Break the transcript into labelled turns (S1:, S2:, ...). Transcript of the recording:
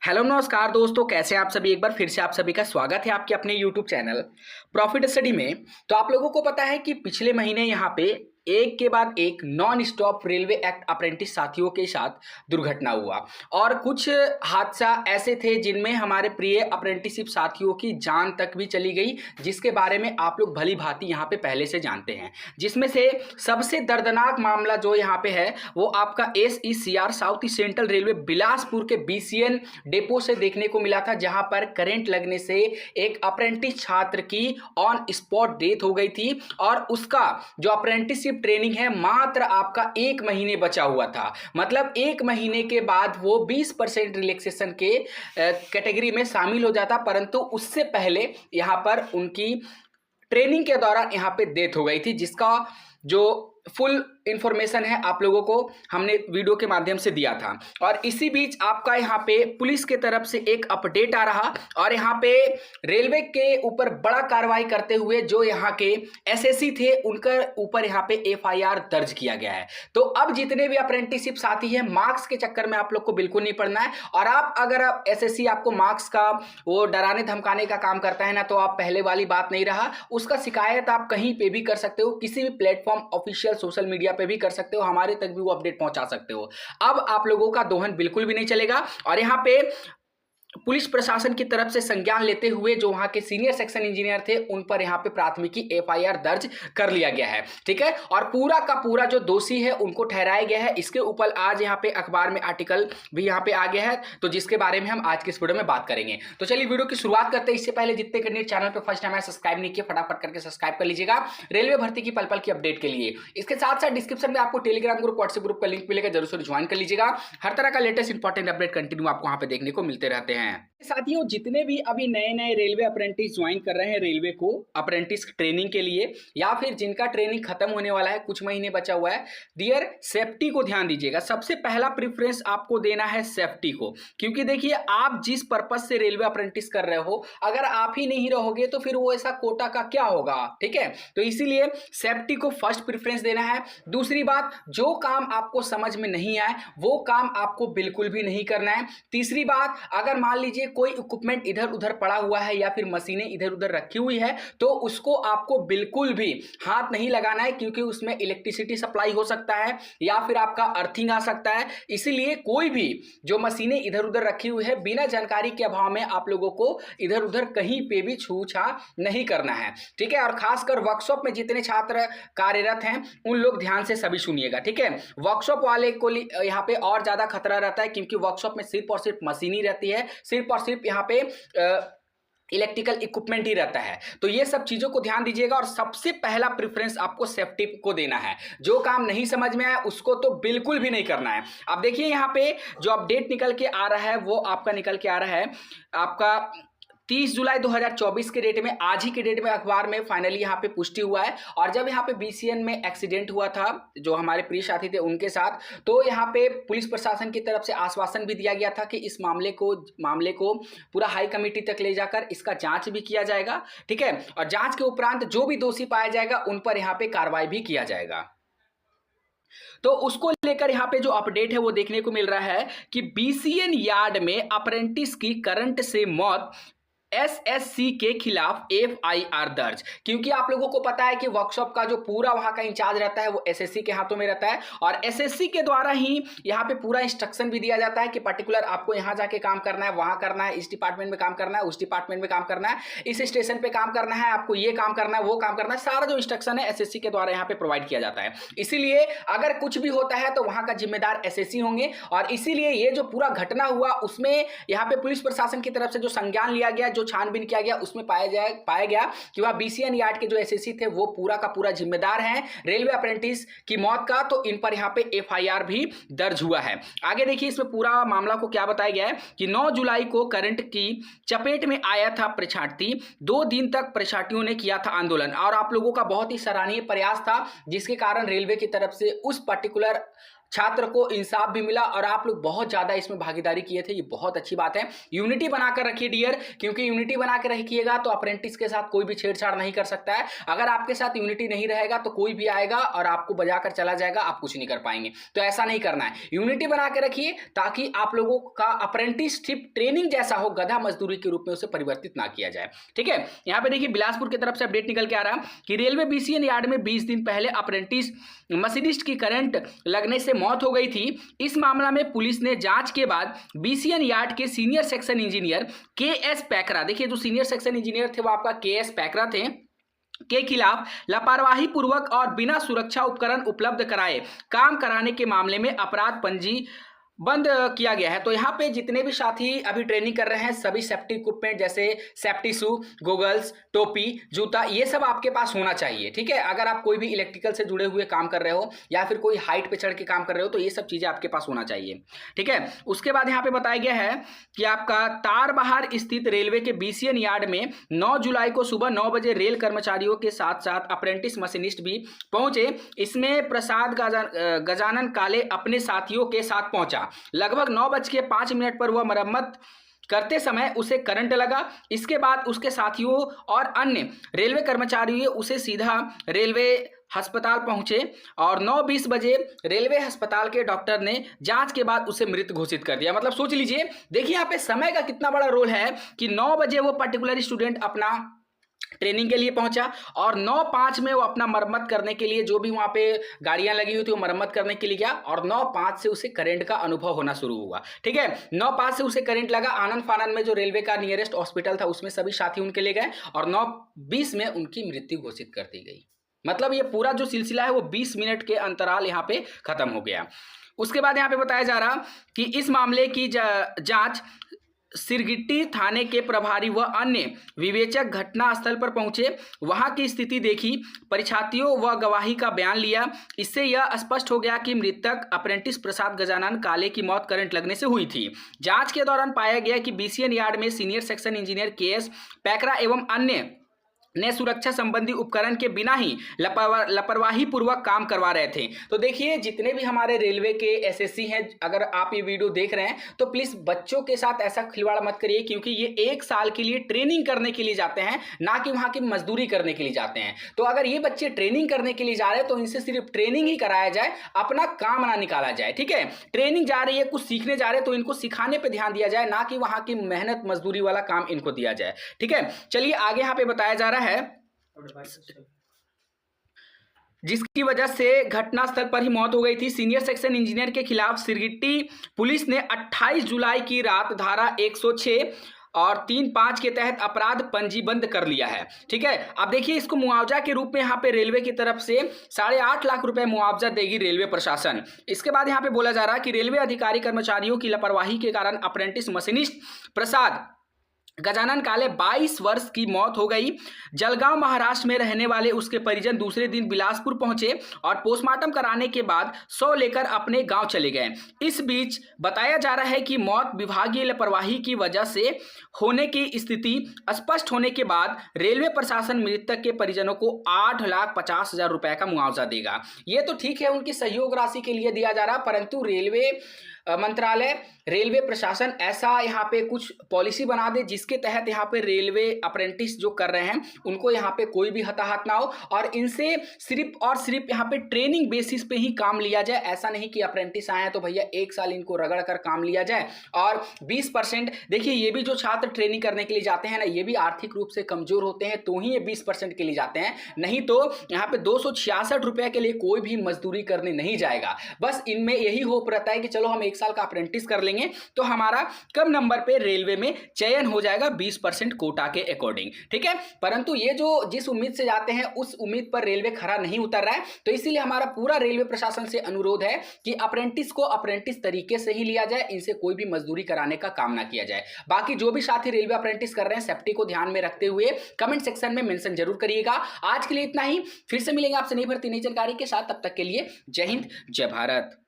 S1: Hello नमस्कार दोस्तों, कैसे हैं आप सभी। एक बार फिर से आप सभी का स्वागत है आपके अपने यूट्यूब चैनल प्रॉफिट स्टडी में। तो आप लोगों को पता है कि पिछले महीने यहाँ पे एक के बाद एक non stop railway act apprentice साथियों के साथ दुर्घटना हुआ और कुछ हादसा ऐसे थे जिनमें हमारे प्रिय अप्रेंटिसशिप साथियों की जान तक भी चली गई, जिसके बारे में आप लोग भली भांति यहाँ पे पहले से जानते हैं। जिसमें से सबसे दर्दनाक मामला जो यहाँ पे है वो आपका SECR south east central railway Bilaspur के BCN डेपो से देखने को मिला था, जहां पर करंट लगने से एक अप्रेंटिस छात्र की ऑन स्पॉट डेथ हो गई थी और उसका जो अप्रेंटिसशिप ट्रेनिंग है मात्र आपका 1 महीने बचा हुआ था। मतलब 1 महीने के बाद वो 20% रिलैक्सेशन के कैटेगरी में शामिल हो जाता, परंतु उससे पहले यहां पर उनकी ट्रेनिंग के दौरान यहां पे डेथ हो गई थी, जिसका जो फुल इंफॉर्मेशन है आप लोगों को हमने वीडियो के माध्यम से दिया था। और इसी बीच आपका यहाँ पे पुलिस के तरफ से एक अपडेट आ रहा और यहाँ पे रेलवे के ऊपर बड़ा कार्रवाई करते हुए जो यहाँ के SSC थे उनका ऊपर यहाँ पे FIR दर्ज किया गया है। तो अब जितने भी अप्रेंटिसशिप साथी हैं, मार्क्स के चक्कर में आप लोग को बिल्कुल नहीं पड़ना है। और आप अगर SSC आपको मार्क्स का वो डराने धमकाने का काम करता है ना, तो आप पहले वाली बात नहीं रहा, उसका शिकायत आप कहीं पे भी कर सकते हो, किसी भी प्लेटफॉर्म ऑफिशियल सोशल मीडिया पे भी कर सकते हो, हमारे तक भी वो अपडेट पहुंचा सकते हो। अब आप लोगों का दोहन बिल्कुल भी नहीं चलेगा। और यहां पे पुलिस प्रशासन की तरफ से संज्ञान लेते हुए जो वहां के सीनियर सेक्शन इंजीनियर थे उन पर यहां पे प्राथमिकी FIR दर्ज कर लिया गया है। ठीक है, और पूरा का पूरा जो दोषी है उनको ठहराया गया है। इसके ऊपर आज यहां पे अखबार में आर्टिकल भी यहां पे आ गया है, तो जिसके बारे में हम आज के इस वीडियो में बात करेंगे। तो चलिए वीडियो की शुरुआत करते हैं। इससे पहले जितने कैंडिडेट चैनल पर फर्स्ट टाइम है सब्सक्राइब नहीं किया, फटाफट करके सब्सक्राइब कर लीजिएगा रेलवे भर्ती की पल पल की अपडेट के लिए। इसके साथ साथ डिस्क्रिप्शन में आपको टेलीग्राम ग्रुप, व्हाट्सएप ग्रुप का लिंक मिलेगा, जरूर से ज्वाइन कर लीजिएगा। हर तरह का लेटेस्ट इंपॉर्टेंट अपडेट कंटिन्यू आपको वहां पे देखने को मिलते रहते हैं। साथियों, जितने भी अभी नए नए रेलवे अप्रेंटिस ज्वाइन कर रहे हैं रेलवे को अप्रेंटिस ट्रेनिंग के लिए, या फिर जिनका ट्रेनिंग खत्म होने वाला है, कुछ महीने बचा हुआ है, डियर सेफ्टी को ध्यान दीजिएगा। सबसे पहला प्रेफरेंस आपको देना है सेफ्टी को, क्योंकि देखिए आप जिस पर्पज से रेलवे अप्रेंटिस कर रहे हो, अगर आप ही नहीं रहोगे तो फिर वो ऐसा कोटा का क्या होगा। ठीक है, तो इसीलिए सेफ्टी को फर्स्ट प्रेफरेंस देना है। दूसरी बात, जो काम आपको समझ में नहीं आए वो काम आपको बिल्कुल भी नहीं करना है। तीसरी बात, अगर मान लीजिए कोई इक्विपमेंट इधर उधर पड़ा हुआ है या फिर मशीनें इधर उधर रखी हुई है, तो उसको आपको बिल्कुल भी हाथ नहीं लगाना है, क्योंकि उसमें इलेक्ट्रिसिटी सप्लाई हो सकता है या फिर आपका अर्थिंग आ सकता है। इसीलिए कोई भी जो मशीनें इधर उधर रखी हुई है, बिना जानकारी के अभाव में आप लोगों को इधर उधर कहीं पे भी छू छा नहीं करना है। ठीक है, और खासकर वर्कशॉप में जितने छात्र कार्यरत हैं उन लोग ध्यान से सभी सुनिएगा। ठीक है, वर्कशॉप वाले को यहाँ पे और ज्यादा खतरा रहता है, क्योंकि वर्कशॉप में सिर्फ और सिर्फ मशीन ही रहती है, सिर्फ और सिर्फ यहाँ पे इलेक्ट्रिकल इक्विपमेंट ही रहता है। तो ये सब चीजों को ध्यान दीजिएगा और सबसे पहला प्रेफरेंस आपको सेफ्टी को देना है। जो काम नहीं समझ में आया उसको तो बिल्कुल भी नहीं करना है। अब देखिए यहाँ पे जो अपडेट निकल के आ रहा है वो आपका निकल के आ रहा है आपका 30 जुलाई 2024 के डेट में, आज ही के डेट में अखबार में फाइनली यहाँ पे पुष्टि हुआ है। और जब यहाँ पे BCN में एक्सीडेंट हुआ था जो हमारे प्रिय साथी थे उनके साथ, तो यहाँ पे पुलिस प्रशासन की तरफ से आश्वासन भी दिया गया था कि इस मामले को पूरा हाई कमेटी तक ले जाकर इसका जांच भी किया जाएगा। ठीक है, और जांच के उपरांत जो भी दोषी पाया जाएगा उन पर यहाँ पे कार्रवाई भी किया जाएगा। तो उसको लेकर यहाँ पे जो अपडेट है वो देखने को मिल रहा है कि BCN यार्ड में अप्रेंटिस की करंट से मौत, SSC के खिलाफ FIR दर्ज। क्योंकि आप लोगों को पता है कि वर्कशॉप का जो पूरा वहां का इंचार्ज रहता है वो SSC के हाथों में रहता है, और SSC के द्वारा ही यहाँ पे पूरा इंस्ट्रक्शन भी दिया जाता है कि पर्टिकुलर आपको यहाँ जाके काम करना है, वहां करना है, इस डिपार्टमेंट में काम करना है, उस डिपार्टमेंट में काम करना है, इस स्टेशन पे काम करना है, आपको ये काम करना है, वो काम करना है। सारा जो इंस्ट्रक्शन है SSC के द्वारा यहाँ पे प्रोवाइड किया जाता है। इसीलिए अगर कुछ भी होता है तो वहां का जिम्मेदार SSC होंगे। और इसीलिए ये जो पूरा घटना हुआ उसमें यहाँ पे पुलिस प्रशासन की तरफ से जो संज्ञान लिया गया, छानबीन किया गया, उसमें पाया गया कि वह BCN यार्ड के जो SSC थे वो पूरा का पूरा जिम्मेदार हैं रेलवे अप्रेंटिस की मौत का। तो इन पर यहाँ पे FIR भी दर्ज हुआ है। आगे देखिए इसमें पूरा मामला को क्या बताया गया है कि 9 जुलाई को करंट की चपेट में आया था परीक्षार्थी। 2 दिन तक परीक्षार्थियों ने किया था आंदोलन, और आप लोगों का बहुत ही सराहनीय प्रयास था, जिसके कारण रेलवे की तरफ से उस पर्टिकुलर छात्र को इंसाफ भी मिला और आप लोग बहुत ज़्यादा इसमें भागीदारी किए थे, ये बहुत अच्छी बात है। यूनिटी बनाकर रखिए डियर, क्योंकि यूनिटी बना के रखिएगा तो अप्रेंटिस के साथ कोई भी छेड़छाड़ नहीं कर सकता है। अगर आपके साथ यूनिटी नहीं रहेगा तो कोई भी आएगा और आपको बजाकर चला जाएगा, आप कुछ नहीं कर पाएंगे। तो ऐसा नहीं करना है, यूनिटी बना के रखिए ताकि आप लोगों का अप्रेंटिसशिप ट्रेनिंग जैसा हो, गधा मजदूरी के रूप में उसे परिवर्तित ना किया जाए। ठीक है, यहां पे देखिए बिलासपुर की तरफ से अपडेट निकल के आ रहा कि रेलवे बीसीएन यार्ड में 20 दिन पहले अप्रेंटिस मशीनिस्ट की करंट लगने से मौत हो गई थी। इस मामला में पुलिस ने जांच के बाद बीसीएन यार्ड के senior section engineer KS. Paikra, देखिए जो सीनियर सेक्शन इंजीनियर थे वो आपका के.एस. पैकरा थे, के खिलाफ लापरवाही पूर्वक और बिना सुरक्षा उपकरण उपलब्ध कराए काम कराने के मामले में अपराध पंजी बंद किया गया है। तो यहाँ पे जितने भी साथी अभी ट्रेनिंग कर रहे हैं, सभी सेफ्टी इक्विपमेंट जैसे सेफ्टी शू, गोगल्स, टोपी, जूता, ये सब आपके पास होना चाहिए। ठीक है, अगर आप कोई भी इलेक्ट्रिकल से जुड़े हुए काम कर रहे हो या फिर कोई हाइट पे चढ़ के काम कर रहे हो तो ये सब चीज़ें आपके पास होना चाहिए। ठीक है, उसके बाद यहाँ पे बताया गया है कि आपका तारबहार स्थित रेलवे के बीसीएन यार्ड में 9 जुलाई को सुबह 9 बजे रेल कर्मचारियों के साथ साथ अप्रेंटिस मशीनिस्ट भी पहुंचे। इसमें प्रसाद गजानन काले अपने साथियों के साथ पहुंचा। लगभग 9:05 पर वह मरम्मत करते समय उसे करंट लगा। इसके बाद उसके साथियों और अन्य रेलवे कर्मचारियों उसे सीधा रेलवे अस्पताल पहुंचे और 9:20 बजे रेलवे अस्पताल के डॉक्टर ने जांच के बाद उसे मृत घोषित कर दिया। मतलब सोच लीजिए, देखिए यहाँ पे समय का कितना बड़ा रोल है कि 9 बजे वो पर्टिकुलर स्टूडेंट अपना ट्रेनिंग के लिए पहुंचा और 9:05 में वो अपना मरम्मत करने के लिए, जो भी वहां पे गाड़ियां लगी हुई थी वो मरम्मत करने के लिए गया और 9:05 से उसे करंट का अनुभव होना शुरू हुआ। ठीक है, 9:05 से उसे करंट लगा। आनंद फानंद में जो रेलवे का नियरेस्ट हॉस्पिटल था उसमें सभी साथी उनके ले गए और 9:20 में उनकी मृत्यु घोषित कर दी गई। मतलब ये पूरा जो सिलसिला है वो 20 मिनट के अंतराल यहाँ पे खत्म हो गया। उसके बाद यहाँ पे बताया जा रहा कि इस मामले की जांच सिरगिट्टी थाने के प्रभारी व अन्य विवेचक घटनास्थल पर पहुंचे, वहां की स्थिति देखी, परीक्षार्थियों व गवाही का बयान लिया। इससे यह स्पष्ट हो गया कि मृतक अप्रेंटिस प्रसाद गजानन काले की मौत करंट लगने से हुई थी। जांच के दौरान पाया गया कि बीसीएन यार्ड में senior section engineer KS. Paikra एवं अन्य ने सुरक्षा संबंधी उपकरण के बिना ही लापरवाही पूर्वक काम करवा रहे थे। तो देखिए, जितने भी हमारे रेलवे के एसएससी हैं, अगर आप ये वीडियो देख रहे हैं तो प्लीज बच्चों के साथ ऐसा खिलवाड़ मत करिए, क्योंकि ये 1 साल के लिए ट्रेनिंग करने के लिए जाते हैं, ना कि वहां की मजदूरी करने के लिए जाते हैं। तो अगर ये बच्चे ट्रेनिंग करने के लिए जा रहे हैं तो इनसे सिर्फ ट्रेनिंग ही कराया जाए, अपना काम ना निकाला जाए। ठीक है, ट्रेनिंग जा रही है, कुछ सीखने जा रहे हैं तो इनको सिखाने पर ध्यान दिया जाए, ना कि वहां की मेहनत मजदूरी वाला काम इनको दिया जाए। ठीक है, चलिए आगे यहाँ पे बताया जा रहा है जिसकी वजह से घटनास्थल पर ही मौत हो गई थी। सीनियर सेक्शन इंजीनियर के खिलाफ सिरगिट्टी पुलिस ने 28 जुलाई की रात धारा 106 और 3(5) के तहत अपराध पंजीबंद कर लिया है। ठीक है, अब देखिए, इसको मुआवजा के रूप में यहाँ पे रेलवे की तरफ से 8.5 लाख रुपए मुआवजा देगी रेलवे प्रशासन। इसके बाद यहाँ पे बोला जा रहा है कि रेलवे अधिकारी कर्मचारियों की लापरवाही के कारण अप्रेंटिस मशीनिस्ट प्रसाद गजानन काले 22 वर्ष की मौत हो गई। जलगांव महाराष्ट्र में रहने वाले उसके परिजन दूसरे दिन बिलासपुर पहुंचे और पोस्टमार्टम कराने के बाद शव लेकर अपने गांव चले गए। इस बीच बताया जा रहा है कि मौत विभागीय लापरवाही की वजह से होने की स्थिति स्पष्ट होने के बाद रेलवे प्रशासन मृतक के परिजनों को 8,50,000 रुपए का मुआवजा देगा। ये तो ठीक है, उनकी सहयोग राशि के लिए दिया जा रहा, परंतु रेलवे मंत्रालय, रेलवे प्रशासन ऐसा यहाँ पे कुछ पॉलिसी बना दे जिसके तहत यहाँ पे रेलवे अप्रेंटिस जो कर रहे हैं उनको यहाँ पे कोई भी हताहत ना हो और इनसे सिर्फ और सिर्फ यहाँ पे ट्रेनिंग बेसिस पे ही काम लिया जाए। ऐसा नहीं कि अप्रेंटिस आए हैं तो भैया 1 साल इनको रगड़ कर काम लिया जाए और 20%। देखिए, ये भी जो छात्र ट्रेनिंग करने के लिए जाते हैं ना, ये भी आर्थिक रूप से कमजोर होते हैं, तो ही ये 20% के लिए जाते हैं, नहीं तो यहाँ पे 266 रुपए के लिए कोई भी मजदूरी करने नहीं जाएगा। बस इनमें यही होप रहता है कि चलो हम 1 साल का अप्रेंटिस कर लेंगे तो हमारा कम नंबर पे रेलवे में चयन हो जाएगा 20% कोटा के अकॉर्डिंग। ठीक है, परंतु ये जो जिस उम्मीद से जाते हैं उस उम्मीद पर रेलवे खरा नहीं उतर रहा है, तो इसीलिए हमारा पूरा रेलवे प्रशासन से अनुरोध है कि अप्रेंटिस को अप्रेंटिस तरीके से ही लिया जाए, इनसे कोई भी मजदूरी कराने का काम ना किया जाए। बाकी जो भी साथी रेलवे अप्रेंटिस कर रहे हैं, सेफ्टी को ध्यान में रखते हुए कमेंट सेक्शन में मेंशन जरूर करिएगा। आज के लिए इतना ही, फिर से मिलेंगे आपसे नई भर्ती नई जानकारी के साथ, तब तक के लिए जय हिंद जय भारत।